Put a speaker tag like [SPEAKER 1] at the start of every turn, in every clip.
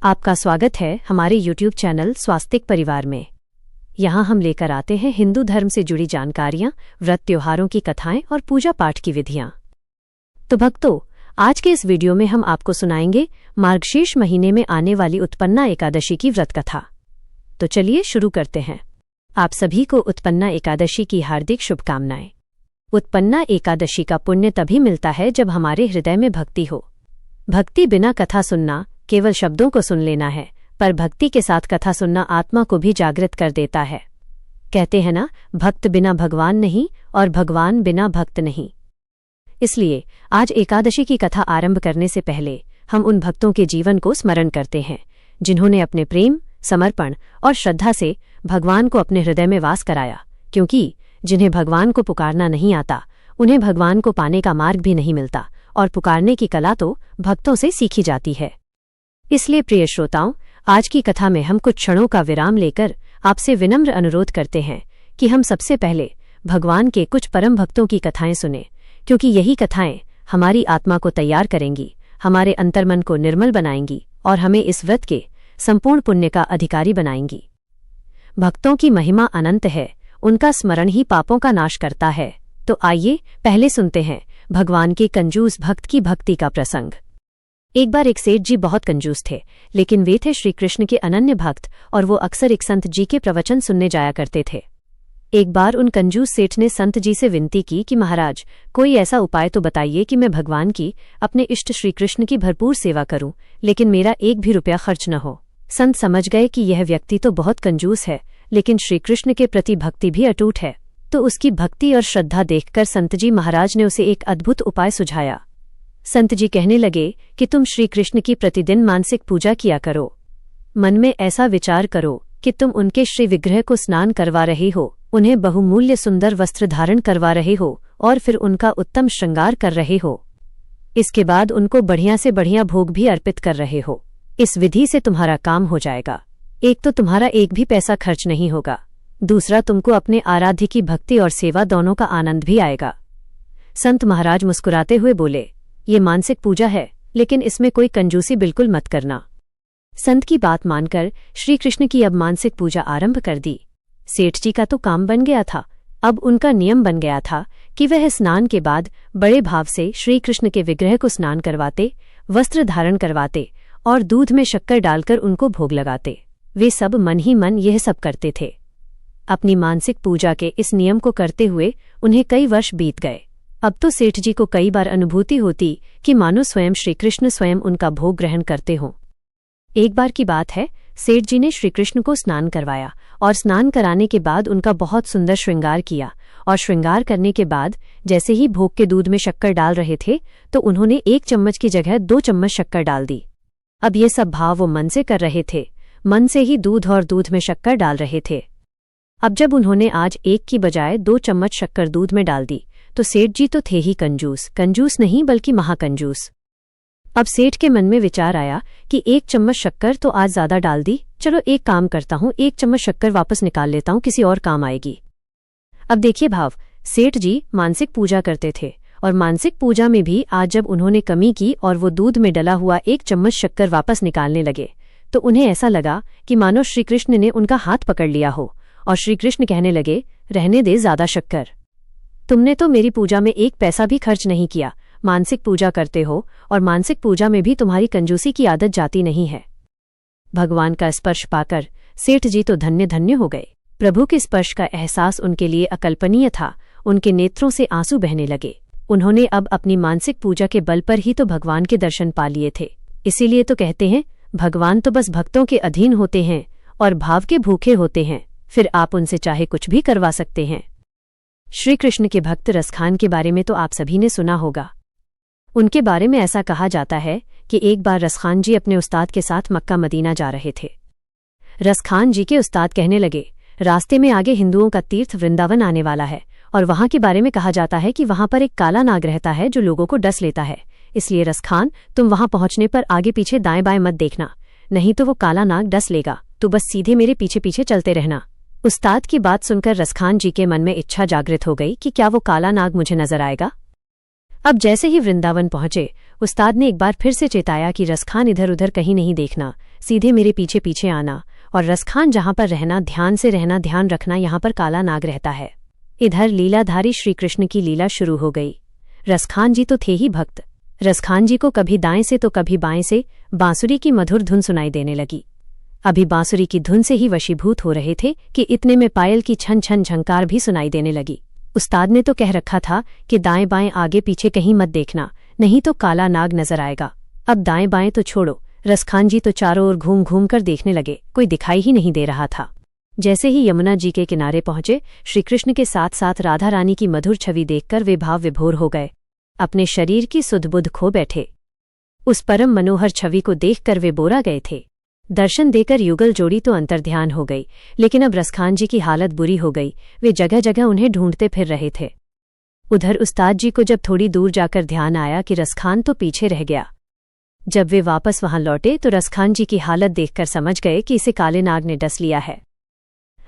[SPEAKER 1] आपका स्वागत है हमारे YouTube चैनल स्वास्तिक परिवार में। यहाँ हम लेकर आते हैं हिंदू धर्म से जुड़ी जानकारियाँ, व्रत त्योहारों की कथाएं और पूजा पाठ की विधियाँ। तो भक्तों, आज के इस वीडियो में हम आपको सुनाएंगे मार्गशीर्ष महीने में आने वाली उत्पन्ना एकादशी की व्रत कथा। तो चलिए शुरू करते हैं। आप सभी को उत्पन्ना एकादशी की हार्दिक शुभकामनाएं। उत्पन्ना एकादशी का पुण्य तभी मिलता है जब हमारे हृदय में भक्ति हो। भक्ति बिना कथा सुनना केवल शब्दों को सुन लेना है, पर भक्ति के साथ कथा सुनना आत्मा को भी जागृत कर देता है। कहते हैं ना, भक्त बिना भगवान नहीं और भगवान बिना भक्त नहीं। इसलिए आज एकादशी की कथा आरंभ करने से पहले हम उन भक्तों के जीवन को स्मरण करते हैं जिन्होंने अपने प्रेम, समर्पण और श्रद्धा से भगवान को अपने हृदय में वास कराया। क्योंकि जिन्हें भगवान को पुकारना नहीं आता, उन्हें भगवान को पाने का मार्ग भी नहीं मिलता, और पुकारने की कला तो भक्तों से सीखी जाती है। इसलिए प्रिय श्रोताओं, आज की कथा में हम कुछ क्षणों का विराम लेकर आपसे विनम्र अनुरोध करते हैं कि हम सबसे पहले भगवान के कुछ परम भक्तों की कथाएं सुनें, क्योंकि यही कथाएं हमारी आत्मा को तैयार करेंगी, हमारे अंतर्मन को निर्मल बनाएंगी और हमें इस व्रत के संपूर्ण पुण्य का अधिकारी बनाएंगी। भक्तों की महिमा अनंत है, उनका स्मरण ही पापों का नाश करता है। तो आइए पहले सुनते हैं भगवान के कंजूस भक्त की भक्ति का प्रसंग। एक बार एक सेठ जी बहुत कंजूस थे, लेकिन वे थे श्री कृष्ण के अनन्य भक्त और वो अक्सर एक संत जी के प्रवचन सुनने जाया करते थे। एक बार उन कंजूस सेठ ने संत जी से विनती की कि महाराज, कोई ऐसा उपाय तो बताइए कि मैं भगवान की, अपने इष्ट श्री कृष्ण की भरपूर सेवा करूं, लेकिन मेरा एक भी रुपया खर्च न हो। संत समझ गए कि यह व्यक्ति तो बहुत कंजूस है, लेकिन श्री कृष्ण के प्रति भक्ति भी अटूट है। तो उसकी भक्ति और श्रद्धा देखकर संत जी महाराज ने उसे एक अद्भुत उपाय सुझाया। संत जी कहने लगे कि तुम श्री कृष्ण की प्रतिदिन मानसिक पूजा किया करो। मन में ऐसा विचार करो कि तुम उनके श्री विग्रह को स्नान करवा रहे हो, उन्हें बहुमूल्य सुंदर वस्त्र धारण करवा रहे हो और फिर उनका उत्तम श्रृंगार कर रहे हो। इसके बाद उनको बढ़िया से बढ़िया भोग भी अर्पित कर रहे हो। इस विधि से तुम्हारा काम हो जाएगा। एक तो तुम्हारा एक भी पैसा खर्च नहीं होगा, दूसरा तुमको अपने आराध्य की भक्ति और सेवा दोनों का आनंद भी आएगा। संत महाराज मुस्कुराते हुए बोले, ये मानसिक पूजा है, लेकिन इसमें कोई कंजूसी बिल्कुल मत करना। संत की बात मानकर श्री कृष्ण की अब मानसिक पूजा आरंभ कर दी। सेठ जी का तो काम बन गया था। अब उनका नियम बन गया था कि वह स्नान के बाद बड़े भाव से श्री कृष्ण के विग्रह को स्नान करवाते, वस्त्र धारण करवाते और दूध में शक्कर डालकर उनको भोग लगाते। वे सब मन ही मन यह सब करते थे। अपनी मानसिक पूजा के इस नियम को करते हुए उन्हें कई वर्ष बीत गए। अब तो सेठ जी को कई बार अनुभूति होती कि मानो स्वयं श्रीकृष्ण स्वयं उनका भोग ग्रहण करते हों। एक बार की बात है, सेठ जी ने श्रीकृष्ण को स्नान करवाया और स्नान कराने के बाद उनका बहुत सुंदर श्रृंगार किया, और श्रृंगार करने के बाद जैसे ही भोग के दूध में शक्कर डाल रहे थे तो उन्होंने 1 चम्मच की जगह 2 चम्मच शक्कर डाल दी। अब ये सब भाव वो मन से कर रहे थे, मन से ही दूध और दूध में शक्कर डाल रहे थे। अब जब उन्होंने आज 1 की बजाय 2 चम्मच शक्कर दूध में डाल दी तो सेठ जी तो थे ही कंजूस नहीं बल्कि महाकंजूस। अब सेठ के मन में विचार आया कि 1 चम्मच शक्कर तो आज ज्यादा डाल दी, चलो एक काम करता हूँ, 1 चम्मच शक्कर वापस निकाल लेता हूँ, किसी और काम आएगी। अब देखिए भाव, सेठ जी मानसिक पूजा करते थे और मानसिक पूजा में भी आज जब उन्होंने कमी की और वो दूध में डला हुआ 1 चम्मच शक्कर वापस निकालने लगे तो उन्हें ऐसा लगा कि मानो श्रीकृष्ण ने उनका हाथ पकड़ लिया हो, और श्रीकृष्ण कहने लगे, रहने दे ज्यादा शक्कर, तुमने तो मेरी पूजा में 1 पैसा भी खर्च नहीं किया। मानसिक पूजा करते हो और मानसिक पूजा में भी तुम्हारी कंजूसी की आदत जाती नहीं है। भगवान का स्पर्श पाकर सेठ जी तो धन्य धन्य हो गए। प्रभु के स्पर्श का एहसास उनके लिए अकल्पनीय था। उनके नेत्रों से आंसू बहने लगे। उन्होंने अब अपनी मानसिक पूजा के बल पर ही तो भगवान के दर्शन पा लिए थे। इसीलिए तो कहते हैं, भगवान तो बस भक्तों के अधीन होते हैं और भाव के भूखे होते हैं, फिर आप उनसे चाहे कुछ भी करवा सकते हैं। श्री कृष्ण के भक्त रसखान के बारे में तो आप सभी ने सुना होगा। उनके बारे में ऐसा कहा जाता है कि एक बार रसखान जी अपने उस्ताद के साथ मक्का मदीना जा रहे थे। रसखान जी के उस्ताद कहने लगे, रास्ते में आगे हिंदुओं का तीर्थ वृंदावन आने वाला है और वहां के बारे में कहा जाता है कि वहां पर एक काला नाग रहता है जो लोगों को डस लेता है। इसलिए रसखान, तुम वहां पहुंचने पर आगे पीछे दाएं बाएं मत देखना, नहीं तो वो काला नाग डस लेगा। तो बस सीधे मेरे पीछे पीछे चलते रहना। उस्ताद की बात सुनकर रसखान जी के मन में इच्छा जागृत हो गई कि क्या वो काला नाग मुझे नजर आएगा। अब जैसे ही वृंदावन पहुंचे, उस्ताद ने एक बार फिर से चेताया कि रसखान इधर उधर कहीं नहीं देखना, सीधे मेरे पीछे पीछे आना, और रसखान जहां पर रहना ध्यान से रहना, ध्यान रखना यहां पर काला नाग रहता है। इधर लीलाधारी श्रीकृष्ण की लीला शुरू हो गई। रसखान जी तो थे ही भक्त। रसखान जी को कभी दाएं से तो कभी बाएं से बांसुरी की मधुर धुन सुनाई देने लगी। अभी बांसुरी की धुन से ही वशीभूत हो रहे थे कि इतने में पायल की छन छन झंकार भी सुनाई देने लगी। उस्ताद ने तो कह रखा था कि दाएं बाएं आगे पीछे कहीं मत देखना, नहीं तो काला नाग नजर आएगा। अब दाएं बाएं तो छोड़ो, रसखान जी तो चारों ओर घूम घूम कर देखने लगे, कोई दिखाई ही नहीं दे रहा था। जैसे ही यमुना जी के किनारे पहुंचे, श्रीकृष्ण के साथ साथ राधा रानी की मधुर छवि देखकर वे भाव विभोर हो गए, अपने शरीर की सुध-बुध खो बैठे। उस परम मनोहर छवि को देखकर वे बोरा गए थे। दर्शन देकर युगल जोड़ी तो अंतर्ध्यान हो गई, लेकिन अब रसखान जी की हालत बुरी हो गई। वे जगह जगह उन्हें ढूंढते फिर रहे थे। उधर उस्ताद जी को जब थोड़ी दूर जाकर ध्यान आया कि रसखान तो पीछे रह गया। जब वे वापस वहां लौटे तो रसखान जी की हालत देखकर समझ गए कि इसे काले नाग ने डस लिया है।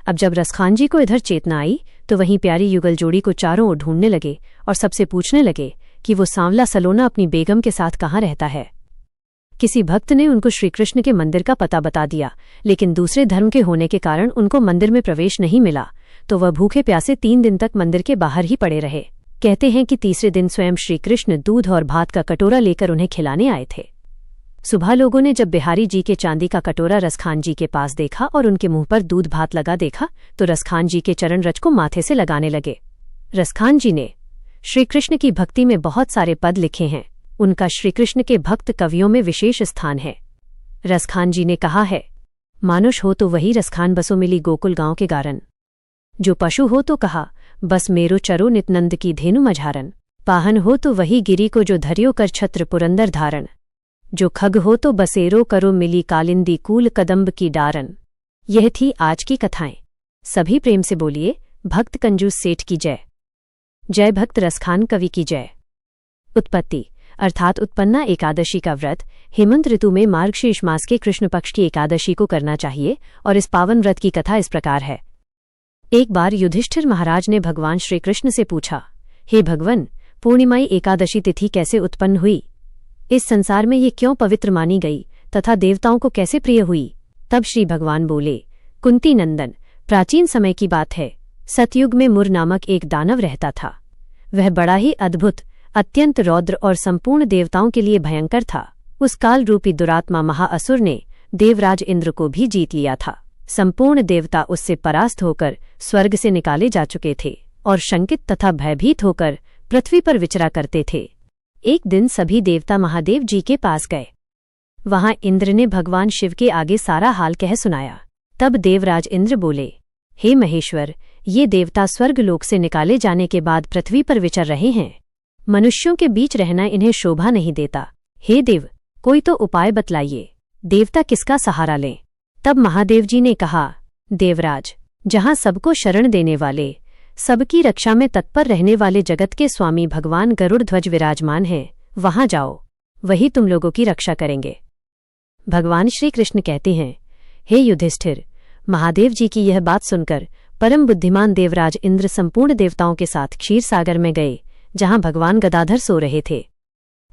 [SPEAKER 1] अब जब रसखान जी को इधर चेतना आई तो वहीं प्यारी युगल जोड़ी को चारों ओर ढूंढने लगे और सबसे पूछने लगे कि वो सांवला सलोना अपनी बेगम के साथ कहाँ रहता है। किसी भक्त ने उनको श्रीकृष्ण के मंदिर का पता बता दिया, लेकिन दूसरे धर्म के होने के कारण उनको मंदिर में प्रवेश नहीं मिला, तो वह भूखे प्यासे 3 दिन तक मंदिर के बाहर ही पड़े रहे। कहते हैं कि तीसरे दिन स्वयं श्रीकृष्ण दूध और भात का कटोरा लेकर उन्हें खिलाने आए थे। सुबह लोगों ने जब बिहारी जी के चांदी का कटोरा रसखान जी के पास देखा और उनके मुंह पर दूध भात लगा देखा तो रसखान जी के चरण रज को माथे से लगाने लगे। रसखान जी ने श्रीकृष्ण की भक्ति में बहुत सारे पद लिखे हैं। उनका श्रीकृष्ण के भक्त कवियों में विशेष स्थान है। रसखान जी ने कहा है, मानुष हो तो वही रसखान बसो मिली गोकुल गांव के गारन। जो पशु हो तो कहा, बस मेरो चरो नितनंद की धेनु मझारन। पाहन हो तो वही गिरी को जो धरियो कर छत्र पुरंदर धारण। जो खग हो तो बसेरो करो मिली कालिंदी कूल कदम्ब की डारन। यह थी आज की कथाएं। सभी प्रेम से बोलिए, भक्त कंजूस सेठ की जय। जय भक्त रसखान कवि की जय। उत्पत्ति अर्थात उत्पन्ना एकादशी का व्रत हेमंत ऋतु में मार्गशीर्ष मास के कृष्ण पक्ष की एकादशी को करना चाहिए और इस पावन व्रत की कथा इस प्रकार है। एक बार युधिष्ठिर महाराज ने भगवान श्रीकृष्ण से पूछा, हे भगवन, पूर्णिमाई एकादशी तिथि कैसे उत्पन्न हुई? इस संसार में ये क्यों पवित्र मानी गई तथा देवताओं को कैसे प्रिय हुई? तब श्री भगवान बोले, कुंती नंदन, प्राचीन समय की बात है। सतयुग में मुर नामक एक दानव रहता था। वह बड़ा ही अद्भुत, अत्यंत रौद्र और संपूर्ण देवताओं के लिए भयंकर था। उस काल रूपी दुरात्मा महाअसुर ने देवराज इंद्र को भी जीत लिया था। संपूर्ण देवता उससे परास्त होकर स्वर्ग से निकाले जा चुके थे और शंकित तथा भयभीत होकर पृथ्वी पर विचरा करते थे। एक दिन सभी देवता महादेव जी के पास गए। वहां इंद्र ने भगवान शिव के आगे सारा हाल कह सुनाया। तब देवराज इंद्र बोले, हे महेश्वर, ये देवता स्वर्गलोक से निकाले जाने के बाद पृथ्वी पर विचर रहे हैं। मनुष्यों के बीच रहना इन्हें शोभा नहीं देता। हे देव, कोई तो उपाय बतलाइए। देवता किसका सहारा लें? तब महादेव जी ने कहा, देवराज, जहां सबको शरण देने वाले, सबकी रक्षा में तत्पर रहने वाले जगत के स्वामी भगवान गरुड़ ध्वज विराजमान हैं, वहां जाओ, वही तुम लोगों की रक्षा करेंगे। भगवान श्री कृष्ण कहते हैं, हे युधिष्ठिर, महादेव जी की यह बात सुनकर परम बुद्धिमान देवराज इंद्र संपूर्ण देवताओं के साथ क्षीर सागर में गए, जहां भगवान गदाधर सो रहे थे।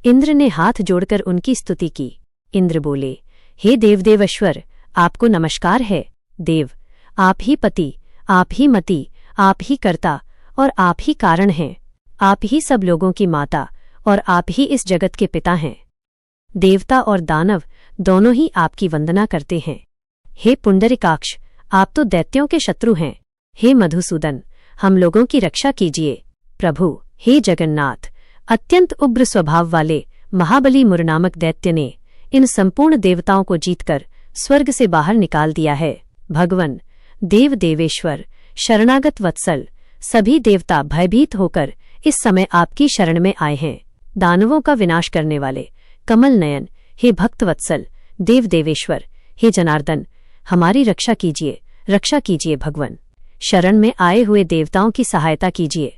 [SPEAKER 1] इंद्र ने हाथ जोड़कर उनकी स्तुति की। इंद्र बोले, हे देवदेवेश्वर, आपको नमस्कार है। देव, आप ही पति, आप ही मति, आप ही कर्ता और आप ही कारण हैं। आप ही सब लोगों की माता और आप ही इस जगत के पिता हैं। देवता और दानव दोनों ही आपकी वंदना करते हैं। हे पुंडरीकाक्ष, आप तो दैत्यों के शत्रु हैं। हे मधुसूदन, हम लोगों की रक्षा कीजिए। प्रभु, हे जगन्नाथ, अत्यंत उग्र स्वभाव वाले महाबली मुर नामक दैत्य ने इन संपूर्ण देवताओं को जीतकर स्वर्ग से बाहर निकाल दिया है। भगवन, देव देवेश्वर, शरणागत वत्सल, सभी देवता भयभीत होकर इस समय आपकी शरण में आए हैं। दानवों का विनाश करने वाले कमल नयन, हे भक्त वत्सल, देव देवेश्वर, हे जनार्दन, हमारी रक्षा कीजिए भगवन। शरण में आए हुए देवताओं की सहायता कीजिए।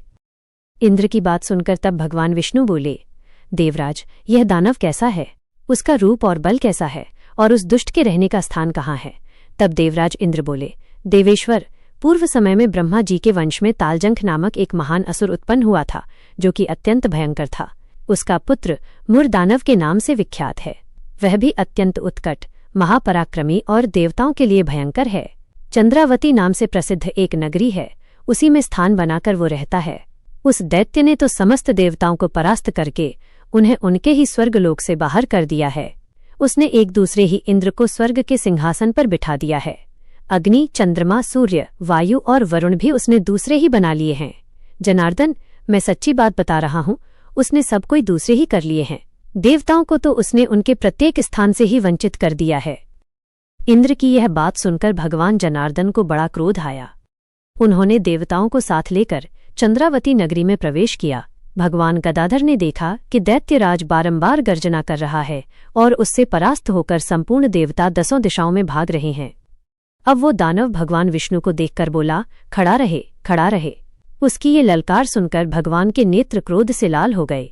[SPEAKER 1] इंद्र की बात सुनकर तब भगवान विष्णु बोले, देवराज, यह दानव कैसा है? उसका रूप और बल कैसा है और उस दुष्ट के रहने का स्थान कहाँ है? तब देवराज इंद्र बोले, देवेश्वर, पूर्व समय में ब्रह्मा जी के वंश में तालजंख नामक एक महान असुर उत्पन्न हुआ था, जो कि अत्यंत भयंकर था। उसका पुत्र मुर दानव के नाम से विख्यात है। वह भी अत्यंत उत्कट, महापराक्रमी और देवताओं के लिए भयंकर है। चंद्रावती नाम से प्रसिद्ध एक नगरी है, उसी में स्थान बनाकर वो रहता है। उस दैत्य ने तो समस्त देवताओं को परास्त करके उन्हें उनके ही स्वर्गलोक से बाहर कर दिया है। उसने एक दूसरे ही इंद्र को स्वर्ग के सिंहासन पर बिठा दिया है। अग्नि, चंद्रमा, सूर्य, वायु और वरुण भी उसने दूसरे ही बना लिए हैं। जनार्दन, मैं सच्ची बात बता रहा हूँ, उसने सब कोई दूसरे ही कर लिए हैं। देवताओं को तो उसने उनके प्रत्येक स्थान से ही वंचित कर दिया है। इंद्र की यह बात सुनकर भगवान जनार्दन को बड़ा क्रोध आया। उन्होंने देवताओं को साथ लेकर चंद्रावती नगरी में प्रवेश किया। भगवान गदाधर ने देखा कि दैत्यराज बारंबार गर्जना कर रहा है और उससे परास्त होकर संपूर्ण देवता 10 दिशाओं में भाग रहे हैं। अब वो दानव भगवान विष्णु को देखकर बोला, खड़ा रहे, खड़ा रहे। उसकी ये ललकार सुनकर भगवान के नेत्र क्रोध से लाल हो गए।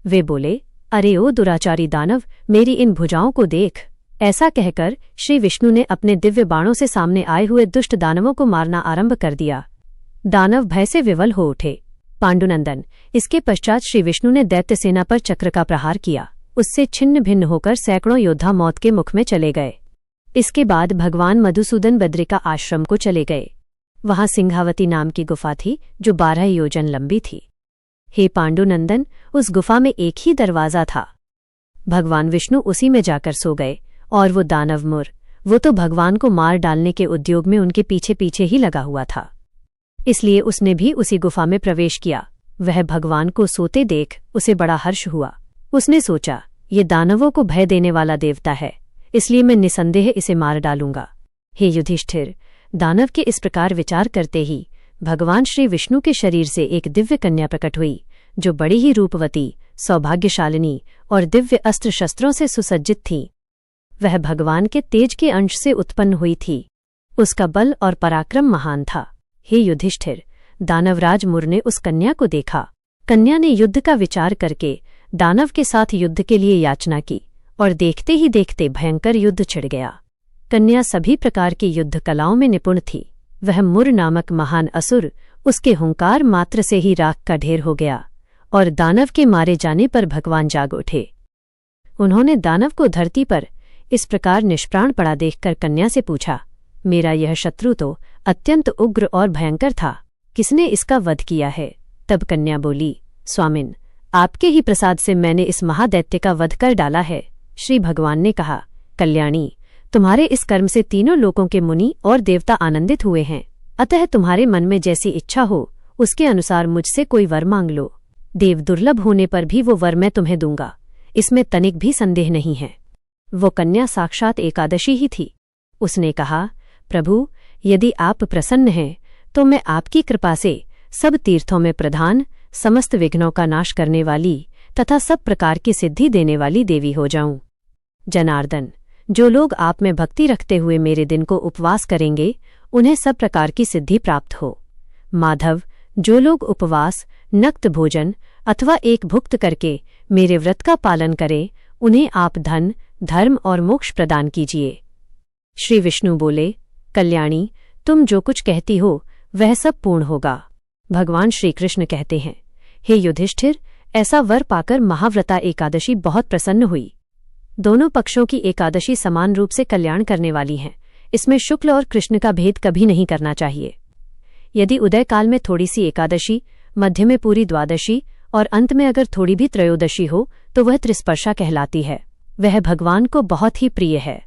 [SPEAKER 1] वे बोले, अरे ओ दुराचारी दानव, मेरी इन भुजाओं को देख। ऐसा कहकर श्री विष्णु ने अपने दिव्य बाणों से सामने आए हुए दुष्ट दानवों को मारना आरंभ कर दिया। दानव भय से विवल हो उठे। पांडुनंदन, इसके पश्चात श्री विष्णु ने दैत्य सेना पर चक्र का प्रहार किया। उससे छिन्न भिन्न होकर सैकड़ों योद्धा मौत के मुख में चले गए। इसके बाद भगवान मधुसूदन बद्रिका आश्रम को चले गए। वहां सिंहावती नाम की गुफा थी जो 12 योजन लंबी थी। हे पांडुनंदन, उस गुफा में एक ही दरवाजा था। भगवान विष्णु उसी में जाकर सो गए और वो दानव मुर, वो तो भगवान को मार डालने के उद्योग में उनके पीछे पीछे ही लगा हुआ था। इसलिए उसने भी उसी गुफा में प्रवेश किया। वह भगवान को सोते देख उसे बड़ा हर्ष हुआ। उसने सोचा, ये दानवों को भय देने वाला देवता है, इसलिए मैं निसंदेह इसे मार डालूंगा। हे युधिष्ठिर, दानव के इस प्रकार विचार करते ही भगवान श्री विष्णु के शरीर से एक दिव्य कन्या प्रकट हुई, जो बड़ी ही रूपवती, सौभाग्यशालिनी और दिव्य अस्त्र शस्त्रों से सुसज्जित थी। वह भगवान के तेज के अंश से उत्पन्न हुई थी। उसका बल और पराक्रम महान था। हे युधिष्ठिर, दानवराज मुर ने उस कन्या को देखा। कन्या ने युद्ध का विचार करके दानव के साथ युद्ध के लिए याचना की और देखते ही देखते भयंकर युद्ध छिड़ गया। कन्या सभी प्रकार की युद्ध कलाओं में निपुण थी। वह मुर नामक महान असुर उसके हुंकार मात्र से ही राख का ढेर हो गया और दानव के मारे जाने पर भगवान जाग उठे। उन्होंने दानव को धरती पर इस प्रकार निष्प्राण पड़ा देखकर कन्या से पूछा, मेरा यह शत्रु तो अत्यंत उग्र और भयंकर था, किसने इसका वध किया है? तब कन्या बोली, स्वामिन, आपके ही प्रसाद से मैंने इस महादैत्य का वध कर डाला है। श्री भगवान ने कहा, कल्याणी, तुम्हारे इस कर्म से तीनों लोकों के मुनि और देवता आनंदित हुए हैं, अतः तुम्हारे मन में जैसी इच्छा हो उसके अनुसार मुझसे कोई वर मांग लो। देव दुर्लभ होने पर भी वो वर मैं तुम्हें दूंगा, इसमें तनिक भी संदेह नहीं है। वो कन्या साक्षात एकादशी ही थी। उसने कहा, प्रभु, यदि आप प्रसन्न हैं तो मैं आपकी कृपा से सब तीर्थों में प्रधान, समस्त विघ्नों का नाश करने वाली तथा सब प्रकार की सिद्धि देने वाली देवी हो जाऊं। जनार्दन, जो लोग आप में भक्ति रखते हुए मेरे दिन को उपवास करेंगे उन्हें सब प्रकार की सिद्धि प्राप्त हो। माधव, जो लोग उपवास, नक्त भोजन अथवा एक भुक्त करके मेरे व्रत का पालन करें उन्हें आप धन, धर्म और मोक्ष प्रदान कीजिए। श्री विष्णु बोले, कल्याणी, तुम जो कुछ कहती हो वह सब पूर्ण होगा। भगवान श्री कृष्ण कहते हैं, हे युधिष्ठिर, ऐसा वर पाकर महाव्रता एकादशी बहुत प्रसन्न हुई। दोनों पक्षों की एकादशी समान रूप से कल्याण करने वाली हैं। इसमें शुक्ल और कृष्ण का भेद कभी नहीं करना चाहिए। यदि उदय काल में थोड़ी सी एकादशी, मध्य में पूरी द्वादशी और अंत में अगर थोड़ी भी त्रयोदशी हो तो वह त्रिस्पर्शा कहलाती है। वह भगवान को बहुत ही प्रिय है।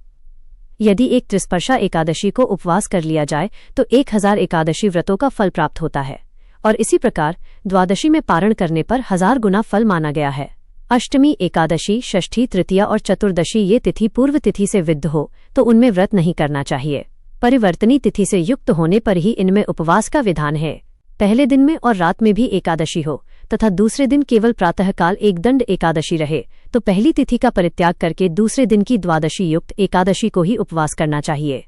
[SPEAKER 1] यदि एक त्रिस्पर्शा एकादशी को उपवास कर लिया जाए तो 1000 एकादशी व्रतों का फल प्राप्त होता है और इसी प्रकार द्वादशी में पारण करने पर 1000 गुना फल माना गया है। अष्टमी, एकादशी, षष्ठी, तृतीया और चतुर्दशी ये तिथि पूर्व तिथि से विद्ध हो तो उनमें व्रत नहीं करना चाहिए। परिवर्तनी तिथि से युक्त होने पर ही इनमें उपवास का विधान है। पहले दिन में और रात में भी एकादशी हो तथा दूसरे दिन केवल प्रातःकाल एक दंड एकादशी रहे तो पहली तिथि का परित्याग करके दूसरे दिन की द्वादशी युक्त एकादशी को ही उपवास करना चाहिए।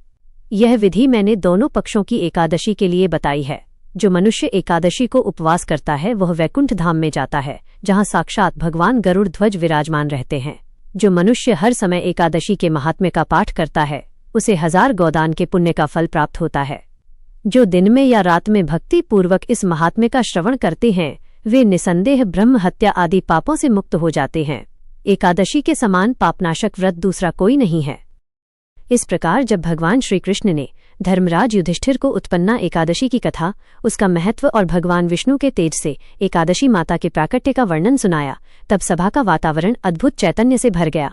[SPEAKER 1] यह विधि मैंने दोनों पक्षों की एकादशी के लिए बताई है। जो मनुष्य एकादशी को उपवास करता है वह वैकुंठ धाम में जाता है, जहाँ साक्षात भगवान गरुड़ ध्वज विराजमान रहते हैं। जो मनुष्य हर समय एकादशी के महात्म्य का पाठ करता है उसे 1000 गोदान के पुण्य का फल प्राप्त होता है। जो दिन में या रात में भक्ति पूर्वक इस महात्म्य का श्रवण करते हैं वे निसंदेह ब्रह्म हत्या आदि पापों से मुक्त हो जाते हैं। एकादशी के समान पापनाशक व्रत दूसरा कोई नहीं है। इस प्रकार जब भगवान श्रीकृष्ण ने धर्मराज युधिष्ठिर को उत्पन्ना एकादशी की कथा, उसका महत्व और भगवान विष्णु के तेज से एकादशी माता के प्राकट्य का वर्णन सुनाया, तब सभा का वातावरण अद्भुत चैतन्य से भर गया।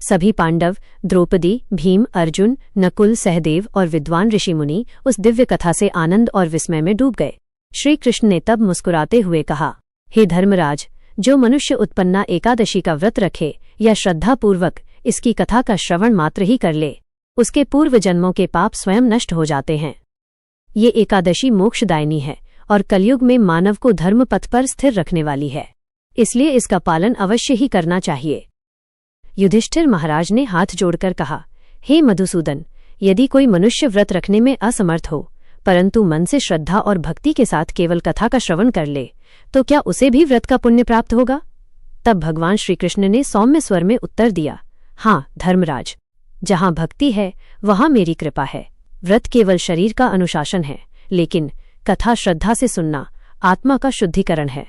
[SPEAKER 1] सभी पांडव, द्रौपदी, भीम, अर्जुन, नकुल, सहदेव और विद्वान ऋषि मुनि उस दिव्य कथा से आनंद और विस्मय में डूब गए। श्री कृष्ण ने तब मुस्कुराते हुए कहा, हे धर्मराज, जो मनुष्य उत्पन्ना एकादशी का व्रत रखे या श्रद्धापूर्वक इसकी कथा का श्रवण मात्र ही कर ले, उसके पूर्व जन्मों के पाप स्वयं नष्ट हो जाते हैं। ये एकादशी मोक्षदायिनी है और कलयुग में मानव को धर्म पथ पर स्थिर रखने वाली है, इसलिए इसका पालन अवश्य ही करना चाहिए। युधिष्ठिर महाराज ने हाथ जोड़कर कहा, हे मधुसूदन, यदि कोई मनुष्य व्रत रखने में असमर्थ हो परंतु मन से श्रद्धा और भक्ति के साथ केवल कथा का श्रवण कर ले, तो क्या उसे भी व्रत का पुण्य प्राप्त होगा? तब भगवान श्रीकृष्ण ने सौम्य स्वर में उत्तर दिया, हाँ धर्मराज, जहाँ भक्ति है वहाँ मेरी कृपा है। व्रत केवल शरीर का अनुशासन है, लेकिन कथा श्रद्धा से सुनना आत्मा का शुद्धिकरण है।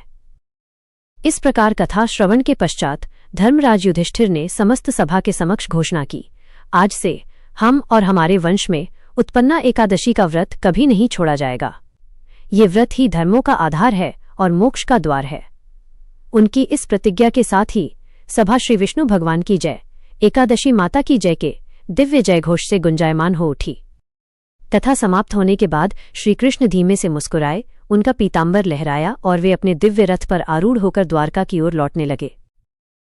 [SPEAKER 1] इस प्रकार कथा श्रवण के पश्चात धर्मराज युधिष्ठिर ने समस्त सभा के समक्ष घोषणा की, आज से हम और हमारे वंश में उत्पन्ना एकादशी का व्रत कभी नहीं छोड़ा जाएगा। ये व्रत ही धर्मों का आधार है और मोक्ष का द्वार है। उनकी इस प्रतिज्ञा के साथ ही सभा श्री विष्णु भगवान की जय, एकादशी माता की जय के दिव्य जय घोष से गुंजायमान हो उठी। कथा समाप्त होने के बाद श्रीकृष्ण धीमे से मुस्कुराए, उनका पीतांबर लहराया और वे अपने दिव्य रथ पर आरूढ़ होकर द्वारका की ओर लौटने लगे।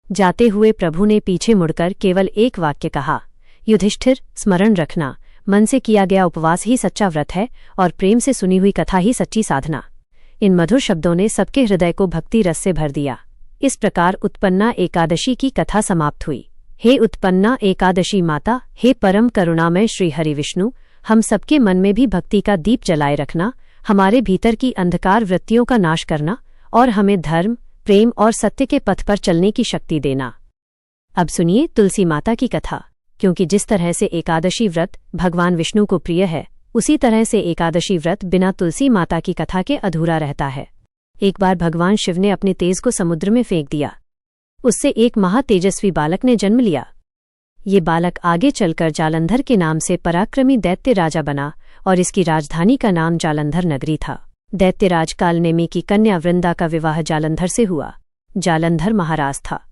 [SPEAKER 1] जाते हुए प्रभु ने पीछे मुड़कर केवल एक वाक्य कहा, युधिष्ठिर, स्मरण रखना, मन से किया गया उपवास ही सच्चा व्रत है और प्रेम से सुनी हुई कथा ही सच्ची साधना। इन मधुर शब्दों ने सबके हृदय को भक्ति रस से भर दिया। इस प्रकार उत्पन्ना एकादशी की कथा समाप्त हुई। हे उत्पन्ना एकादशी माता, हे परम करुणामय श्री हरि विष्णु, हम सबके मन में भी भक्ति का दीप जलाए रखना, हमारे भीतर की अंधकार वृत्तियों का नाश करना और हमें धर्म, प्रेम और सत्य के पथ पर चलने की शक्ति देना। अब सुनिए तुलसी माता की कथा। क्योंकि जिस तरह से एकादशी व्रत भगवान विष्णु को प्रिय है, उसी तरह से एकादशी व्रत बिना तुलसी माता की कथा के अधूरा रहता है। एक बार भगवान शिव ने अपने तेज को समुद्र में फेंक दिया। उससे एक महातेजस्वी बालक ने जन्म लिया। ये बालक आगे चलकर जालंधर के नाम से पराक्रमी दैत्य राजा बना और इसकी राजधानी का नाम जालंधर नगरी था। दैत्यराज कालनेमी की कन्या वृंदा का विवाह जालंधर से हुआ। जालंधर महाराज था।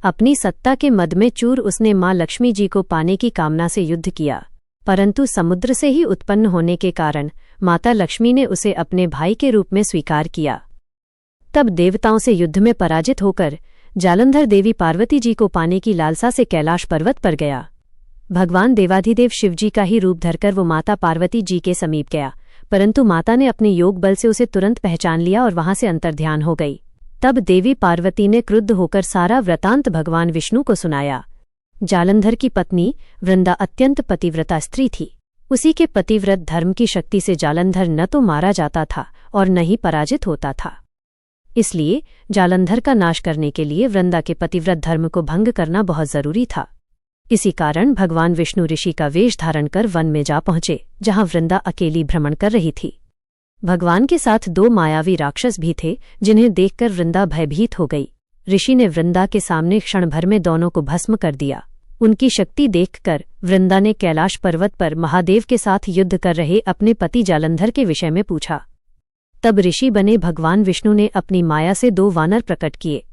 [SPEAKER 1] अपनी सत्ता के मद में चूर उसने मां लक्ष्मी जी को पाने की कामना से युद्ध किया, परंतु समुद्र से ही उत्पन्न होने के कारण माता लक्ष्मी ने उसे अपने भाई के रूप में स्वीकार किया। तब देवताओं से युद्ध में पराजित होकर जालंधर देवी पार्वती जी को पाने की लालसा से कैलाश पर्वत पर गया। भगवान देवाधिदेव शिवजी का ही रूप धरकर वो माता पार्वती जी के समीप गया, परंतु माता ने अपने योग बल से उसे तुरंत पहचान लिया और वहां से अंतर्ध्यान हो गई। तब देवी पार्वती ने क्रुद्ध होकर सारा वृतांत भगवान विष्णु को सुनाया। जालंधर की पत्नी वृंदा अत्यंत पतिव्रता स्त्री थी। उसी के पतिव्रत धर्म की शक्ति से जालंधर न तो मारा जाता था और न ही पराजित होता था। इसलिए जालंधर का नाश करने के लिए वृंदा के पतिव्रत धर्म को भंग करना बहुत जरूरी था। इसी कारण भगवान विष्णु ऋषि का वेश धारण कर वन में जा पहुंचे, जहां वृंदा अकेली भ्रमण कर रही थी। भगवान के साथ 2 मायावी राक्षस भी थे, जिन्हें देखकर वृंदा भयभीत हो गई। ऋषि ने वृंदा के सामने क्षण भर में दोनों को भस्म कर दिया। उनकी शक्ति देखकर वृंदा ने कैलाश पर्वत पर महादेव के साथ युद्ध कर रहे अपने पति जालंधर के विषय में पूछा। तब ऋषि बने भगवान विष्णु ने अपनी माया से 2 वानर प्रकट किए।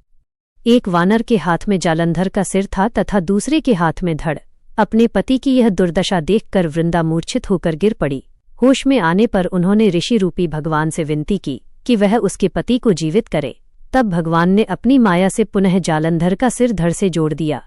[SPEAKER 1] एक वानर के हाथ में जालंधर का सिर था तथा दूसरे के हाथ में धड़। अपने पति की यह दुर्दशा देखकर वृंदा मूर्छित होकर गिर पड़ी। होश में आने पर उन्होंने ऋषि रूपी भगवान से विनती की कि वह उसके पति को जीवित करे। तब भगवान ने अपनी माया से पुनः जालंधर का सिर धड़ से जोड़ दिया,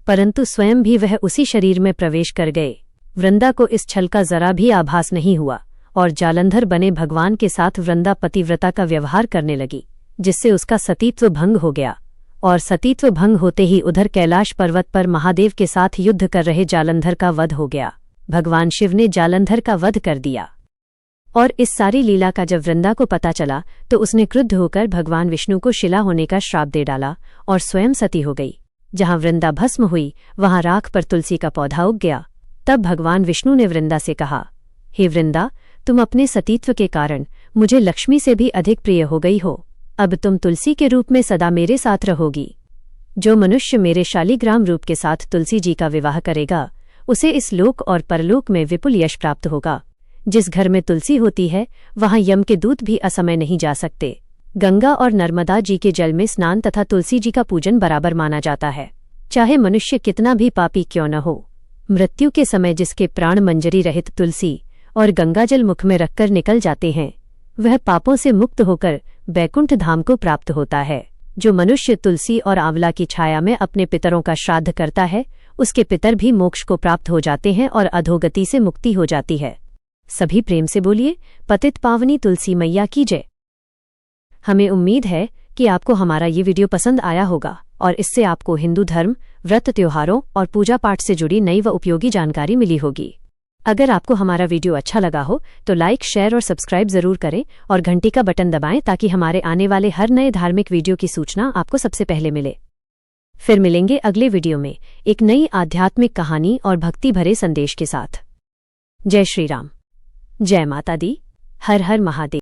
[SPEAKER 1] परंतु स्वयं भी वह उसी शरीर में प्रवेश कर गए। वृंदा को इस छल का जरा भी आभास नहीं हुआ और जालंधर बने भगवान के साथ वृंदा पतिव्रता का व्यवहार करने लगी, जिससे उसका सतीत्व भंग हो गया। और सतीत्व भंग होते ही उधर कैलाश पर्वत पर महादेव के साथ युद्ध कर रहे जालंधर का वध हो गया। भगवान शिव ने जालंधर का वध कर दिया। और इस सारी लीला का जब वृंदा को पता चला तो उसने क्रुद्ध होकर भगवान विष्णु को शिला होने का श्राप दे डाला और स्वयं सती हो गई। जहां वृंदा भस्म हुई वहां राख पर तुलसी का पौधा उग गया। तब भगवान विष्णु ने वृंदा से कहा, हे वृंदा, तुम अपने सतीत्व के कारण मुझे लक्ष्मी से भी अधिक प्रिय हो गई हो। अब तुम तुलसी के रूप में सदा मेरे साथ रहोगी। जो मनुष्य मेरे शालिग्राम रूप के साथ तुलसी जी का विवाह करेगा उसे इस लोक और परलोक में विपुल यश प्राप्त होगा। जिस घर में तुलसी होती है वहां यम के दूत भी असमय नहीं जा सकते। गंगा और नर्मदा जी के जल में स्नान तथा तुलसी जी का पूजन बराबर माना जाता है, चाहे मनुष्य कितना भी पापी क्यों न हो। मृत्यु के समय जिसके प्राण मंजरी रहित तुलसी और गंगाजल मुख में रखकर निकल जाते हैं वह पापों से मुक्त होकर बैकुंठ धाम को प्राप्त होता है। जो मनुष्य तुलसी और आंवला की छाया में अपने पितरों का श्राद्ध करता है उसके पितर भी मोक्ष को प्राप्त हो जाते हैं और अधोगति से मुक्ति हो जाती है। सभी प्रेम से बोलिए पतित पावनी तुलसी मैया की जय। हमें उम्मीद है कि आपको हमारा ये वीडियो पसंद आया होगा और इससे आपको हिंदू धर्म, व्रत, त्योहारों और पूजा पाठ से जुड़ी नई व उपयोगी जानकारी मिली होगी। अगर आपको हमारा वीडियो अच्छा लगा हो तो लाइक, शेयर और सब्सक्राइब जरूर करें और घंटी का बटन दबाएं ताकि हमारे आने वाले हर नए धार्मिक वीडियो की सूचना आपको सबसे पहले मिले। फिर मिलेंगे अगले वीडियो में एक नई आध्यात्मिक कहानी और भक्ति भरे संदेश के साथ। जय श्री राम, जय माता दी, हर हर महादेव।